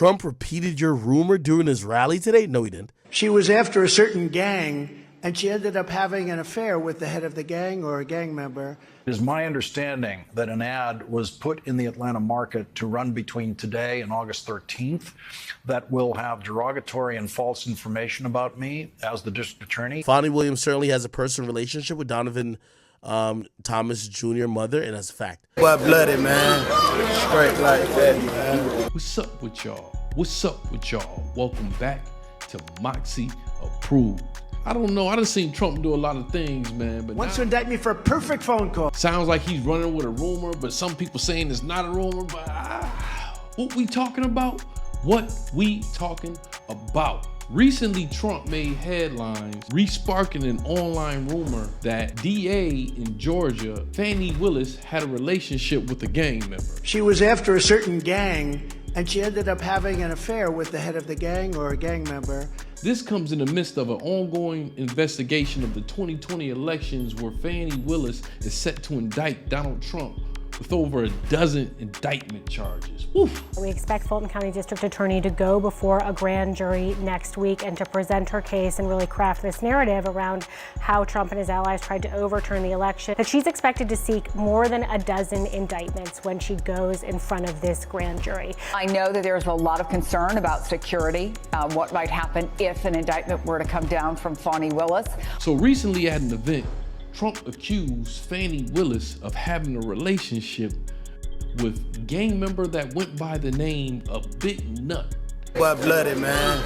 Trump repeated your rumor during his rally today? No, he didn't. She was after a certain gang, and she ended up having an affair with the head of the gang or a gang member. It is my understanding that an ad was put in the Atlanta market to run between today and August 13th that will have derogatory and false information about me as the district attorney. Fani Willis certainly has a personal relationship with Donovan Thomas Jr. mother, and that's a fact. Blood-blooded, man. Straight like that, man. What's up with y'all? What's up with y'all? Welcome back to Moxy Approved. I don't know. I done seen Trump do a lot of things, man. But Wants to indict me for a perfect phone call. Sounds like he's running with a rumor, but some people saying it's not a rumor. But what we talking about? What we talking about? Recently, Trump made headlines re-sparking an online rumor that DA in Georgia, Fani Willis, had a relationship with a gang member. She was after a certain gang, and she ended up having an affair with the head of the gang or a gang member. This comes in the midst of an ongoing investigation of the 2020 elections where Fani Willis is set to indict Donald Trump with over a dozen indictment charges. Woof. We expect Fulton County District Attorney to go before a grand jury next week and to present her case and really craft this narrative around how Trump and his allies tried to overturn the election. That she's expected to seek more than a dozen indictments when she goes in front of this grand jury. I know that there's a lot of concern about security, what might happen if an indictment were to come down from Fani Willis. So recently at an event, Trump accused Fani Willis of having a relationship with a gang member that went by the name of Big Nut. Blood-blooded, man.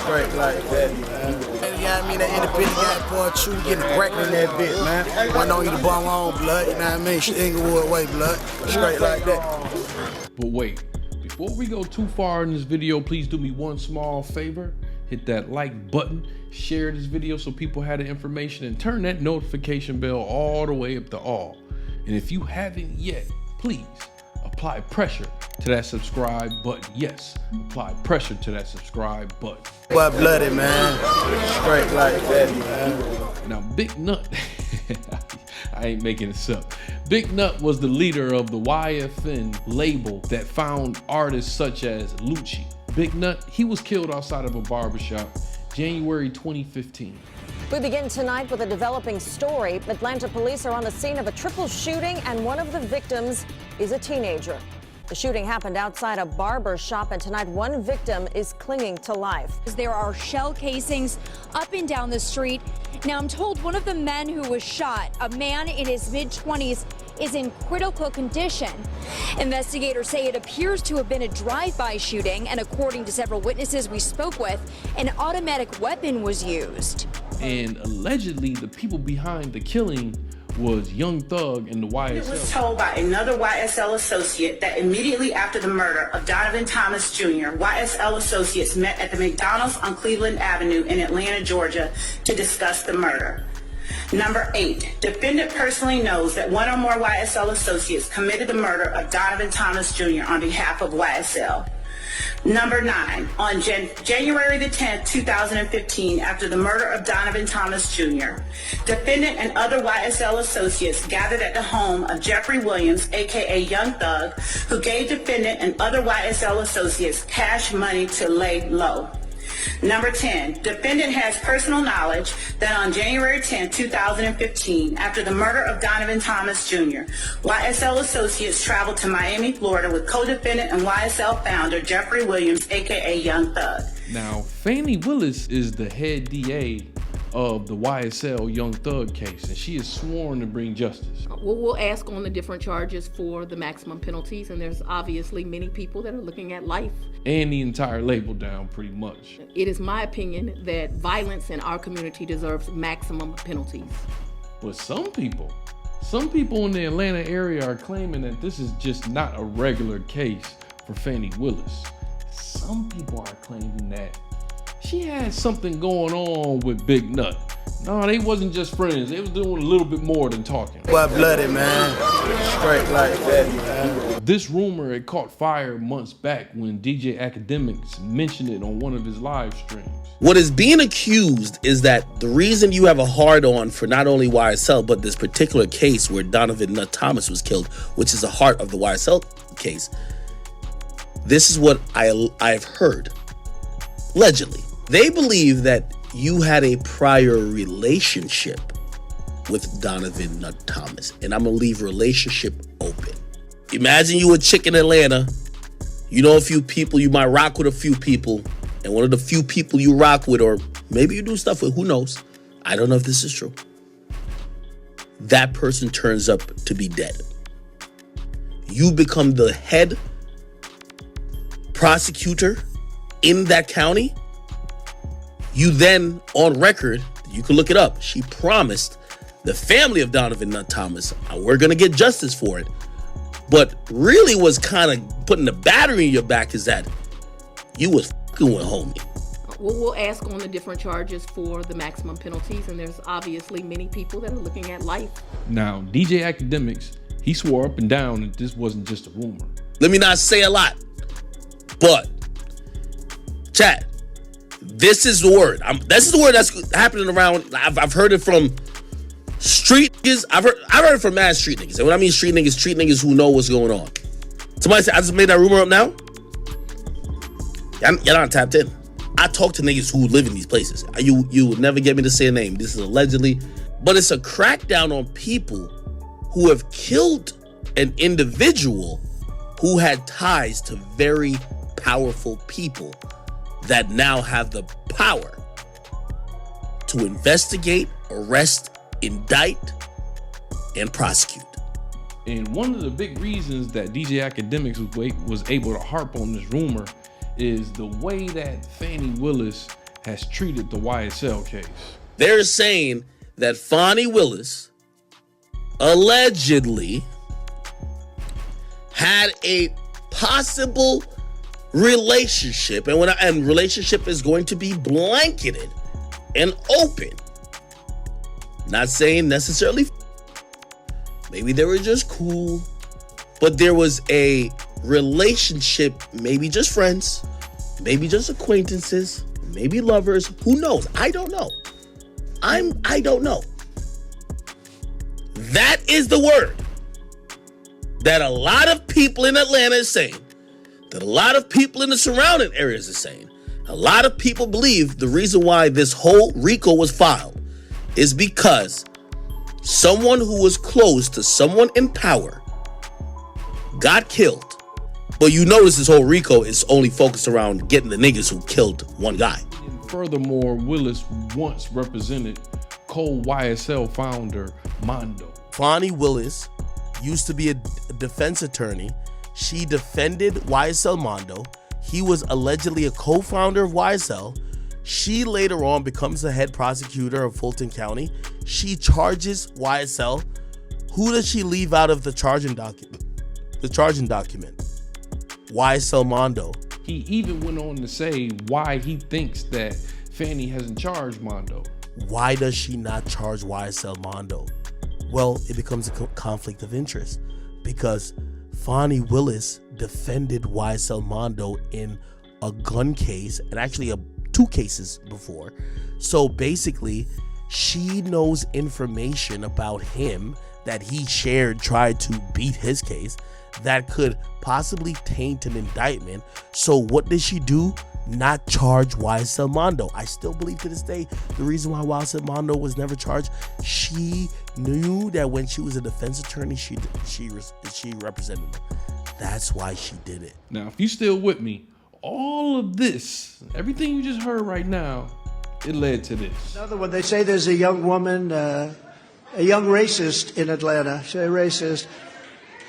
Straight like that, man. You know what I mean? That independent guy pouring true, getting bracket in that bit, man. Why don't you the bum on blood? You know what I mean? Inglewood way, blood. Straight like that. But wait, before we go too far in this video, please do me one small favor. Hit that like button, share this video so people have the information, and turn that notification bell all the way up to all. And if you haven't yet, please apply pressure to that subscribe button. Yes, apply pressure to that subscribe button. Blood-blooded, man. Straight like that, man. Now, Big Nut, I ain't making this up. Big Nut was the leader of the YFN label that found artists such as Lucci. Big Nut, he was killed outside of a barbershop January 2015. We begin tonight with a developing story. Atlanta police are on the scene of a triple shooting, and one of the victims is a teenager. The shooting happened outside a barber shop, and tonight one victim is clinging to life. There are shell casings up and down the street. Now, I'm told one of the men who was shot, a man in his mid-20s, is in critical condition. Investigators say it appears to have been a drive-by shooting, and according to several witnesses we spoke with, an automatic weapon was used. And allegedly, the people behind the killing was Young Thug and the YSL. It was told by another YSL associate that immediately after the murder of Donovan Thomas Jr., YSL associates met at the McDonald's on Cleveland Avenue in Atlanta, Georgia, to discuss the murder. Number 8, defendant personally knows that one or more YSL associates committed the murder of Donovan Thomas Jr. on behalf of YSL. Number 9, on January the 10th, 2015, after the murder of Donovan Thomas Jr., defendant and other YSL associates gathered at the home of Jeffrey Williams, aka Young Thug, who gave defendant and other YSL associates cash money to lay low. Number 10, defendant has personal knowledge that on January 10, 2015, after the murder of Donovan Thomas Jr., YSL associates traveled to Miami, Florida with co-defendant and YSL founder Jeffrey Williams, aka Young Thug. Now, Fani Willis is the head DA of the YSL Young Thug case, and she is sworn to bring justice. Well, we'll ask on the different charges for the maximum penalties, and there's obviously many people that are looking at life. And the entire label down, pretty much. It is my opinion that violence in our community deserves maximum penalties. But some people in the Atlanta area are claiming that this is just not a regular case for Fani Willis. Some people are claiming that she had something going on with Big Nut. No, they wasn't just friends. They was doing a little bit more than talking. Blood-blooded, man. Straight like that, man. This rumor, it caught fire months back when DJ Academics mentioned it on one of his live streams. What is being accused is that the reason you have a hard-on for not only YSL, but this particular case where Donovan Nut Thomas was killed, which is the heart of the YSL case, This is what I've heard. Allegedly, they believe that you had a prior relationship with Donovan Nut Thomas, and I'm gonna leave relationship open. Imagine you a chick in Atlanta, you know a few people, you might rock with a few people, and one of the few people you rock with, or maybe you do stuff with, who knows? I don't know if this is true. That person turns up to be dead. You become the head prosecutor in that county. You then, on record, you can look it up, she promised the family of Donovan Nut Thomas, we're going to get justice for it. But really was kind of putting the battery in your back is that you was fucking with homie. We'll ask on the different charges for the maximum penalties, and there's obviously many people that are looking at life. Now, DJ Academics, he swore up and down that this wasn't just a rumor. Let me not say a lot, but chat, this is the word. This is the word that's happening around. I've heard it from street niggas. I've heard it from mad street niggas. And when I mean street niggas who know what's going on. Somebody said, I just made that rumor up now? Y'all not tapped in. I talk to niggas who live in these places. You would never get me to say a name. This is allegedly. But it's a crackdown on people who have killed an individual who had ties to very powerful people that now have the power to investigate, arrest, indict, and prosecute. And one of the big reasons that DJ Academics was able to harp on this rumor is the way that Fani Willis has treated the YSL case. They're saying that Fani Willis allegedly had a possible relationship, and relationship is going to be blanketed and open. Not saying necessarily, maybe they were just cool, but there was a relationship, maybe just friends, maybe just acquaintances, maybe lovers, who knows? I don't know. I don't know. That is the word that a lot of people in Atlanta is saying, that a lot of people in the surrounding areas are saying. A lot of people believe the reason why this whole RICO was filed is because someone who was close to someone in power got killed. But you notice this whole RICO is only focused around getting the niggas who killed one guy. And furthermore, Willis once represented co-YSL founder Mondo. Fani Willis used to be a defense attorney. She defended YSL Mondo. He was allegedly a co-founder of YSL. She later on becomes the head prosecutor of Fulton County. She charges YSL. Who does she leave out of the charging document? YSL Mondo. He even went on to say why he thinks that Fani hasn't charged Mondo. Why does she not charge YSL Mondo? Well, it becomes a conflict of interest because Fani Willis defended YSL Mondo in a gun case, and actually two cases before. So basically, she knows information about him that he shared, tried to beat his case, that could possibly taint an indictment. So what did she do? Not charge YSL Mondo. I still believe to this day the reason why YSL Mondo was never charged, she knew that when she was a defense attorney, she represented him. That's why she did it. Now, if you still with me, all of this, everything you just heard right now, it led to this. Another one, they say there's a young woman, a young racist in Atlanta, say racist,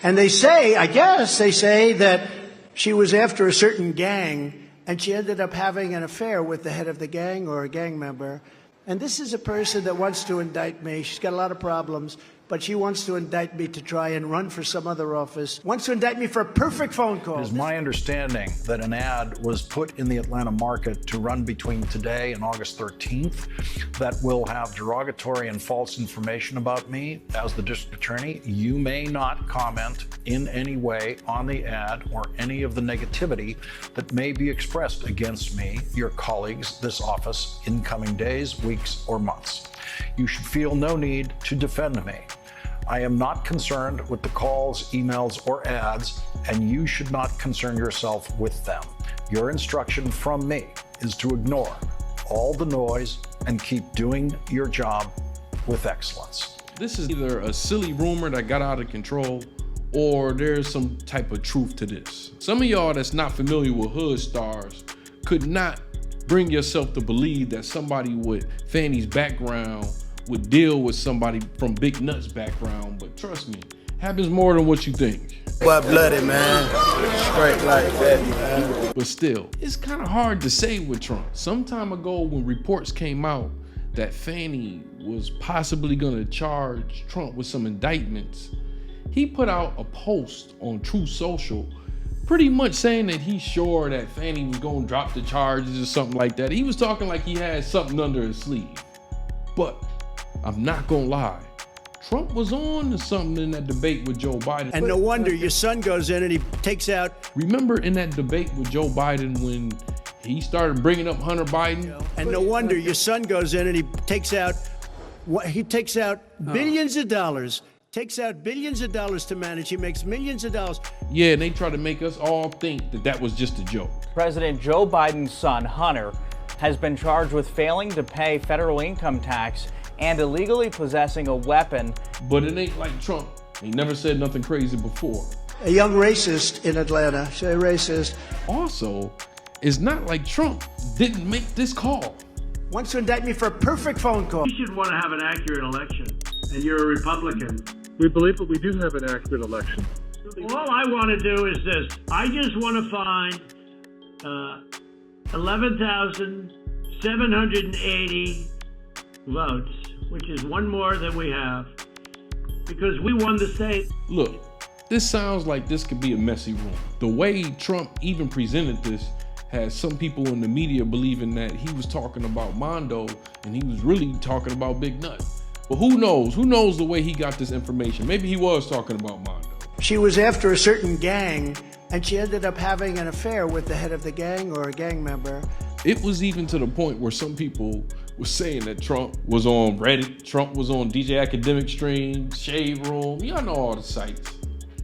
and they say, I guess they say that she was after a certain gang and she ended up having an affair with the head of the gang or a gang member. And this is a person that wants to indict me. She's got a lot of problems, but she wants to indict me to try and run for some other office. Wants to indict me for a perfect phone call. It is my understanding that an ad was put in the Atlanta market to run between today and August 13th that will have derogatory and false information about me as the district attorney. You may not comment in any way on the ad or any of the negativity that may be expressed against me, your colleagues, this office, in coming days, weeks, or months. You should feel no need to defend me. I am not concerned with the calls, emails, or ads, and you should not concern yourself with them. Your instruction from me is to ignore all the noise and keep doing your job with excellence. This is either a silly rumor that got out of control, or there's some type of truth to this. Some of y'all that's not familiar with hood stars could not bring yourself to believe that somebody with Fani's background would deal with somebody from Big Nut's background, but trust me, happens more than what you think. Blood-blooded, man. Straight like that, man. But still, it's kind of hard to say with Trump. Some time ago when reports came out that Fani was possibly gonna charge Trump with some indictments, he put out a post on Truth Social pretty much saying that he's sure that Fani was gonna drop the charges or something like that. He was talking like he had something under his sleeve. But I'm not gonna lie, Trump was on to something in that debate with Joe Biden. And no wonder your son goes in and he takes out. Remember in that debate with Joe Biden when he started bringing up Hunter Biden? And no wonder your son goes in and he takes out billions of dollars. Takes out billions of dollars to manage. He makes millions of dollars. Yeah, and they try to make us all think that that was just a joke. President Joe Biden's son, Hunter, has been charged with failing to pay federal income tax and illegally possessing a weapon. But it ain't like Trump. He never said nothing crazy before. A young racist in Atlanta. Say racist. Also, it's not like Trump didn't make this call. Wants to indict me for a perfect phone call. You should want to have an accurate election, and you're a Republican. We believe that we do have an accurate election. All I want to do is this. I just want to find 11,780 votes, which is one more than we have, because we won the state. Look, this sounds like this could be a messy room. The way Trump even presented this has some people in the media believing that he was talking about Mondo and he was really talking about Big Nut. But who knows? Who knows the way he got this information? Maybe he was talking about Mondo. She was after a certain gang, and she ended up having an affair with the head of the gang or a gang member. It was even to the point where some people were saying that Trump was on Reddit, Trump was on DJ Academic Stream, Shade Room, y'all know all the sites.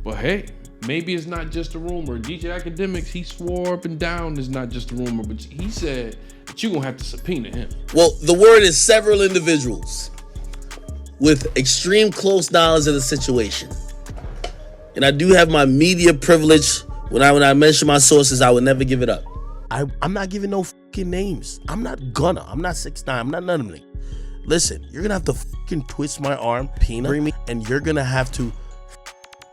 But hey, maybe it's not just a rumor. DJ Academics, he swore up and down it's not just a rumor, but he said that you're gonna have to subpoena him. Well, the word is several individuals with extreme close knowledge of the situation. And I do have my media privilege. When I mention my sources, I would never give it up. I'm not giving no fucking names. I'm not 6ix9ine. I'm not none of them. Listen, you're gonna have to fucking twist my arm, bring me, and you're gonna have to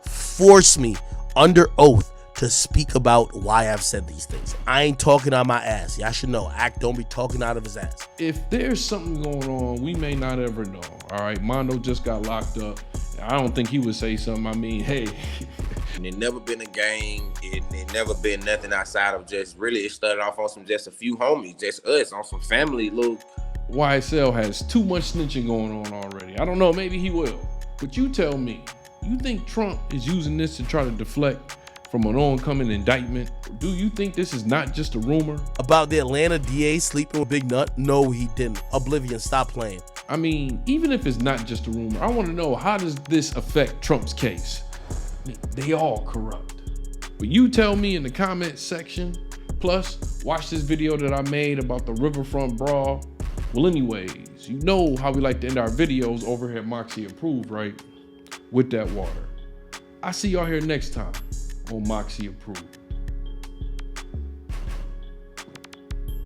force me under oath to speak about why I've said these things. I ain't talking on my ass. Y'all should know. Act don't be talking out of his ass. If there's something going on, we may not ever know. All right, Mondo just got locked up. I don't think he would say something. I mean, hey. It never been a gang. It never been nothing outside of just really. It started off on just a few homies, just us on some family. Look, YSL has too much snitching going on already. I don't know. Maybe he will. But you tell me. You think Trump is using this to try to deflect from an oncoming indictment? Or do you think this is not just a rumor? About the Atlanta DA sleeping with Big Nut? No, he didn't. Oblivion, stop playing. I mean, even if it's not just a rumor, I want to know, how does this affect Trump's case? They all corrupt. But you tell me in the comments section. Plus, watch this video that I made about the Riverfront Brawl. Well, anyways, you know how we like to end our videos over here at Moxy Approved, right? With that water. I see y'all here next time on Moxy Approved.